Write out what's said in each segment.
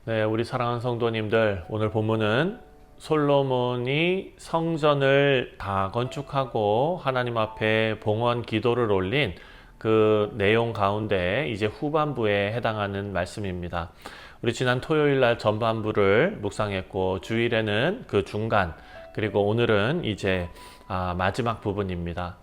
네, 우리 사랑하는 성도님들, 오늘 본문은 솔로몬이 성전을 다 건축하고 하나님 앞에 봉헌 기도를 올린 그 내용 가운데 이제 후반부에 해당하는 말씀입니다. 우리 지난 토요일 날 전반부를 묵상했고 주일에는 그 중간, 그리고 오늘은 이제 마지막 부분입니다.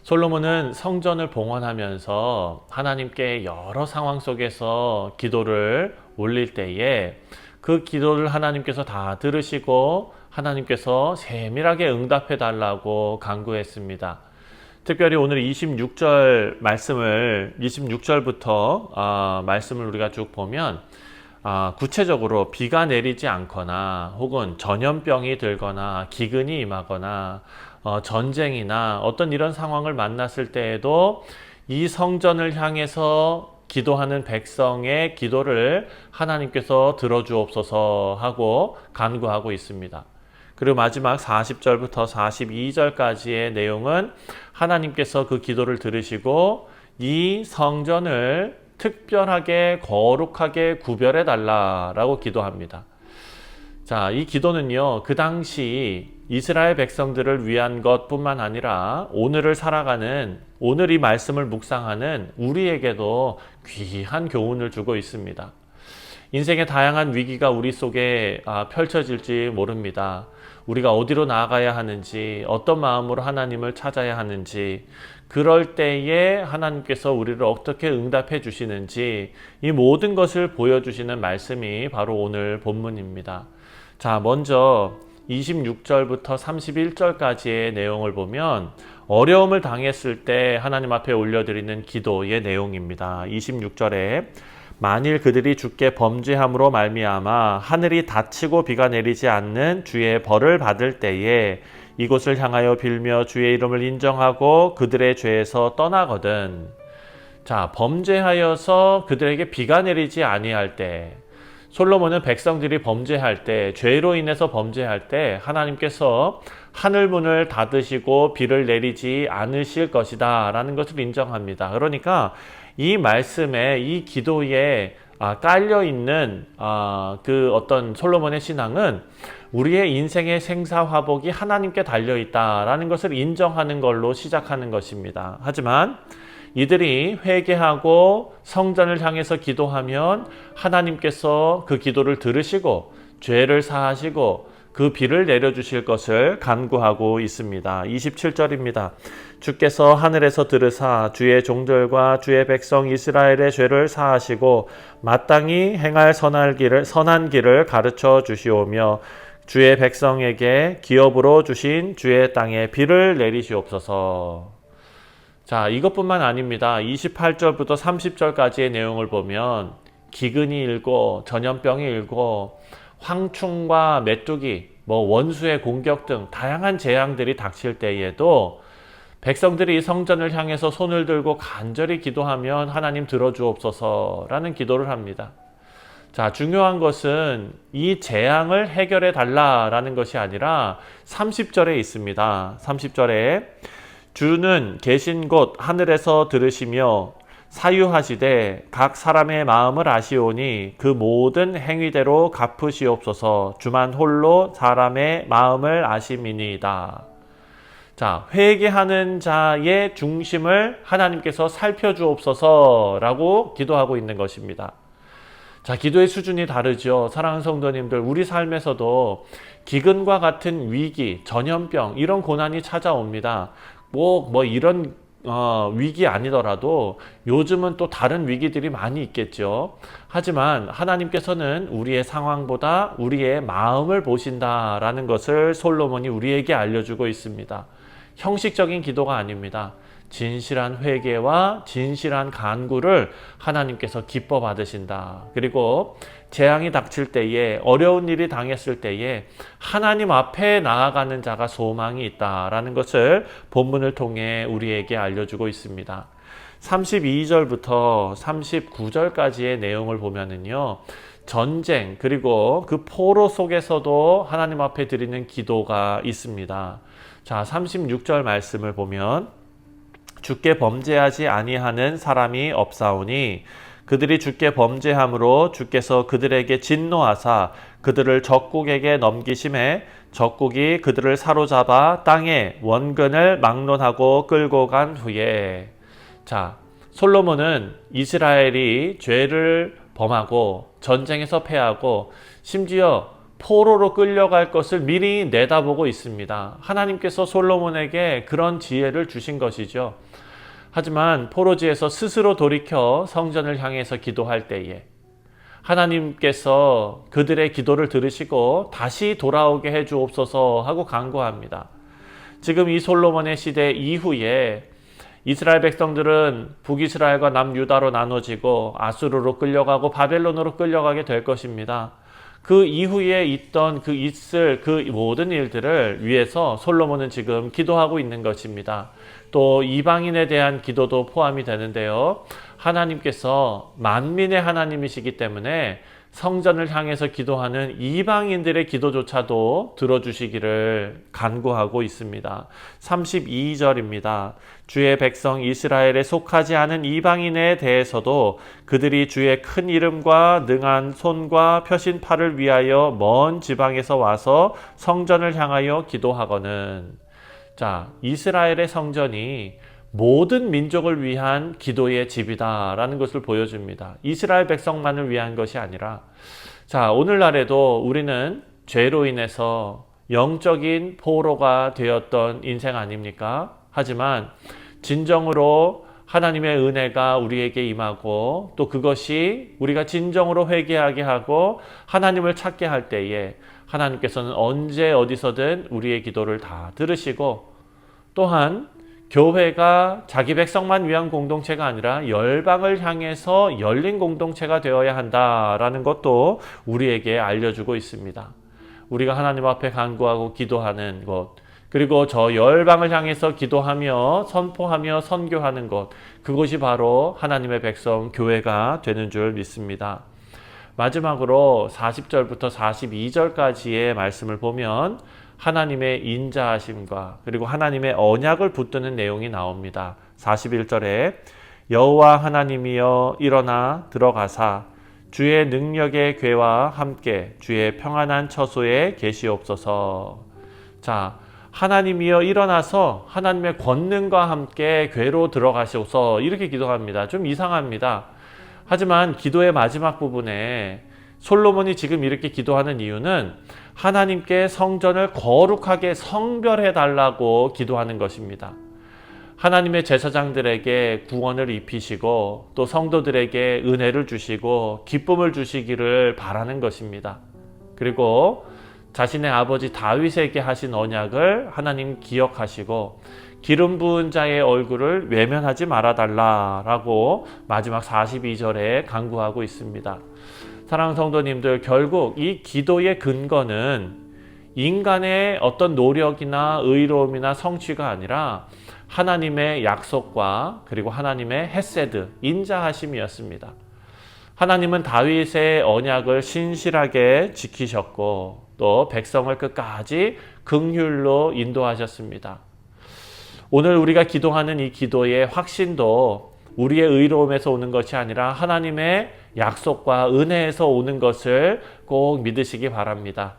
솔로몬은 성전을 봉헌하면서 하나님께 여러 상황 속에서 기도를 올릴 때에 그 기도를 하나님께서 다 들으시고 하나님께서 세밀하게 응답해 달라고 간구했습니다. 특별히 오늘 26절 말씀을 26절부터 말씀을 우리가 쭉 보면 구체적으로 비가 내리지 않거나 혹은 전염병이 들거나 기근이 임하거나 전쟁이나 어떤 이런 상황을 만났을 때에도 이 성전을 향해서 기도하는 백성의 기도를 하나님께서 들어주옵소서 하고 간구하고 있습니다. 그리고 마지막 40절부터 42절까지의 내용은 하나님께서 그 기도를 들으시고 이 성전을 특별하게 거룩하게 구별해 달라라고 기도합니다. 자, 이 기도는요, 그 당시 이스라엘 백성들을 위한 것뿐만 아니라 오늘을 살아가는, 오늘 이 말씀을 묵상하는 우리에게도 귀한 교훈을 주고 있습니다. 인생의 다양한 위기가 우리 속에 펼쳐질지 모릅니다. 우리가 어디로 나아가야 하는지, 어떤 마음으로 하나님을 찾아야 하는지, 그럴 때에 하나님께서 우리를 어떻게 응답해 주시는지 이 모든 것을 보여주시는 말씀이 바로 오늘 본문입니다. 자, 먼저 26절부터 31절까지의 내용을 보면 어려움을 당했을 때 하나님 앞에 올려드리는 기도의 내용입니다. 26절에 만일 그들이 주께 범죄함으로 말미암아 하늘이 닫히고 비가 내리지 않는 주의 벌을 받을 때에 이곳을 향하여 빌며 주의 이름을 인정하고 그들의 죄에서 떠나거든. 자, 범죄하여서 그들에게 비가 내리지 아니할 때, 솔로몬은 백성들이 범죄할 때, 죄로 인해서 범죄할 때 하나님께서 하늘 문을 닫으시고 비를 내리지 않으실 것이다 라는 것을 인정합니다. 그러니까 이 말씀에, 이 기도에 깔려있는 그 어떤 솔로몬의 신앙은 우리의 인생의 생사화복이 하나님께 달려있다라는 것을 인정하는 걸로 시작하는 것입니다. 하지만 이들이 회개하고 성전을 향해서 기도하면 하나님께서 그 기도를 들으시고 죄를 사하시고 그 비를 내려주실 것을 간구하고 있습니다. 27절입니다. 주께서 하늘에서 들으사 주의 종들과 주의 백성 이스라엘의 죄를 사하시고 마땅히 행할 선한 길을 가르쳐 주시오며 주의 백성에게 기업으로 주신 주의 땅에 비를 내리시옵소서. 자, 이것뿐만 아닙니다. 28절부터 30절까지의 내용을 보면 기근이 일고 전염병이 일고 황충과 메뚜기, 원수의 공격 등 다양한 재앙들이 닥칠 때에도 백성들이 성전을 향해서 손을 들고 간절히 기도하면 하나님 들어주옵소서라는 기도를 합니다. 자, 중요한 것은 이 재앙을 해결해 달라라는 것이 아니라 30절에 있습니다. 30절에 주는 계신 곳 하늘에서 들으시며 사유하시되 각 사람의 마음을 아시오니 그 모든 행위대로 갚으시옵소서. 주만 홀로 사람의 마음을 아심이니이다. 자, 회개하는 자의 중심을 하나님께서 살펴주옵소서라고 기도하고 있는 것입니다. 자, 기도의 수준이 다르죠. 사랑하는 성도님들, 우리 삶에서도 기근과 같은 위기, 전염병 이런 고난이 찾아옵니다. 이런 위기 아니더라도 요즘은 또 다른 위기들이 많이 있겠죠. 하지만 하나님께서는 우리의 상황보다 우리의 마음을 보신다라는 것을 솔로몬이 우리에게 알려주고 있습니다. 형식적인 기도가 아닙니다. 진실한 회개와 진실한 간구를 하나님께서 기뻐 받으신다. 그리고 재앙이 닥칠 때에, 어려운 일이 당했을 때에 하나님 앞에 나아가는 자가 소망이 있다라는 것을 본문을 통해 우리에게 알려주고 있습니다. 32절부터 39절까지의 내용을 보면은요, 전쟁 그리고 그 포로 속에서도 하나님 앞에 드리는 기도가 있습니다. 자, 36절 말씀을 보면 주께 범죄하지 아니하는 사람이 없사오니 그들이 주께 범죄함으로 주께서 그들에게 진노하사 그들을 적국에게 넘기심에 적국이 그들을 사로잡아 땅에 원근을 막론하고 끌고 간 후에. 자, 솔로몬은 이스라엘이 죄를 범하고 전쟁에서 패하고 심지어 포로로 끌려갈 것을 미리 내다보고 있습니다. 하나님께서 솔로몬에게 그런 지혜를 주신 것이죠. 하지만 포로지에서 스스로 돌이켜 성전을 향해서 기도할 때에 하나님께서 그들의 기도를 들으시고 다시 돌아오게 해 주옵소서 하고 간구합니다. 지금 이 솔로몬의 시대 이후에 이스라엘 백성들은 북이스라엘과 남유다로 나눠지고 아수르로 끌려가고 바벨론으로 끌려가게 될 것입니다. 그 이후에 있던 그 모든 일들을 위해서 솔로몬은 지금 기도하고 있는 것입니다. 또 이방인에 대한 기도도 포함이 되는데요. 하나님께서 만민의 하나님이시기 때문에 성전을 향해서 기도하는 이방인들의 기도조차도 들어주시기를 간구하고 있습니다. 32절입니다. 주의 백성 이스라엘에 속하지 않은 이방인에 대해서도 그들이 주의 큰 이름과 능한 손과 펴신 팔을 위하여 먼 지방에서 와서 성전을 향하여 기도하거늘. 자, 이스라엘의 성전이 모든 민족을 위한 기도의 집이다라는 것을 보여줍니다. 이스라엘 백성만을 위한 것이 아니라, 자, 오늘날에도 우리는 죄로 인해서 영적인 포로가 되었던 인생 아닙니까? 하지만 진정으로 하나님의 은혜가 우리에게 임하고 또 그것이 우리가 진정으로 회개하게 하고 하나님을 찾게 할 때에 하나님께서는 언제 어디서든 우리의 기도를 다 들으시고, 또한 교회가 자기 백성만 위한 공동체가 아니라 열방을 향해서 열린 공동체가 되어야 한다라는 것도 우리에게 알려주고 있습니다. 우리가 하나님 앞에 간구하고 기도하는 것, 그리고 저 열방을 향해서 기도하며 선포하며 선교하는 것, 그것이 바로 하나님의 백성 교회가 되는 줄 믿습니다. 마지막으로 40절부터 42절까지의 말씀을 보면 하나님의 인자하심과 그리고 하나님의 언약을 붙드는 내용이 나옵니다. 41절에 여호와 하나님이여 일어나 들어가사 주의 능력의 궤와 함께 주의 평안한 처소에 계시옵소서. 자, 하나님이여 일어나서 하나님의 권능과 함께 궤로 들어가시옵소서, 이렇게 기도합니다. 좀 이상합니다. 하지만 기도의 마지막 부분에 솔로몬이 지금 이렇게 기도하는 이유는 하나님께 성전을 거룩하게 성별해 달라고 기도하는 것입니다. 하나님의 제사장들에게 구원을 입히시고 또 성도들에게 은혜를 주시고 기쁨을 주시기를 바라는 것입니다. 그리고 자신의 아버지 다윗에게 하신 언약을 하나님 기억하시고 기름 부은 자의 얼굴을 외면하지 말아달라라고 마지막 42절에 간구하고 있습니다. 사랑하는 성도님들, 결국 이 기도의 근거는 인간의 어떤 노력이나 의로움이나 성취가 아니라 하나님의 약속과 그리고 하나님의 헤세드, 인자하심이었습니다. 하나님은 다윗의 언약을 신실하게 지키셨고 또 백성을 끝까지 긍휼로 인도하셨습니다. 오늘 우리가 기도하는 이 기도의 확신도 우리의 의로움에서 오는 것이 아니라 하나님의 약속과 은혜에서 오는 것을 꼭 믿으시기 바랍니다.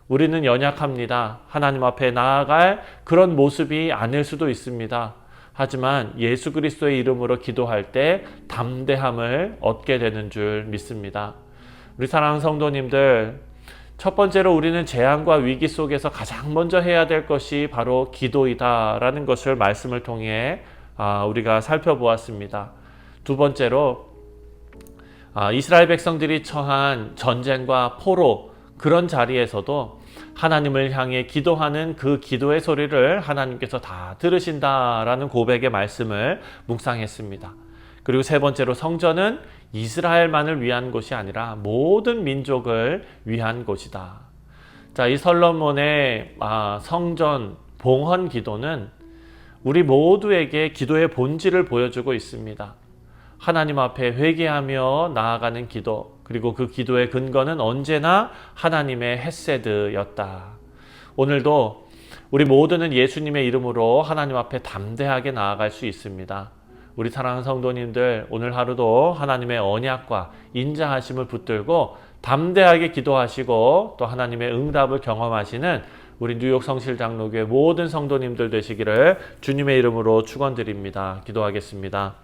우리는 연약합니다. 하나님 앞에 나아갈 그런 모습이 아닐 수도 있습니다. 하지만 예수 그리스도의 이름으로 기도할 때 담대함을 얻게 되는 줄 믿습니다. 우리 사랑하는 성도님들, 첫 번째로 우리는 재앙과 위기 속에서 가장 먼저 해야 될 것이 바로 기도이다라는 것을 말씀을 통해 우리가 살펴보았습니다. 두 번째로 이스라엘 백성들이 처한 전쟁과 포로, 그런 자리에서도 하나님을 향해 기도하는 그 기도의 소리를 하나님께서 다 들으신다라는 고백의 말씀을 묵상했습니다. 그리고 세 번째로 성전은 이스라엘만을 위한 곳이 아니라 모든 민족을 위한 곳이다. 자, 이 솔로몬의 성전 봉헌 기도는 우리 모두에게 기도의 본질을 보여주고 있습니다. 하나님 앞에 회개하며 나아가는 기도, 그리고 그 기도의 근거는 언제나 하나님의 헤세드였다. 오늘도 우리 모두는 예수님의 이름으로 하나님 앞에 담대하게 나아갈 수 있습니다. 우리 사랑하는 성도님들 오늘 하루도 하나님의 언약과 인자하심을 붙들고 담대하게 기도하시고 또 하나님의 응답을 경험하시는 우리 뉴욕 성실장로교회 모든 성도님들 되시기를 주님의 이름으로 축원드립니다. 기도하겠습니다.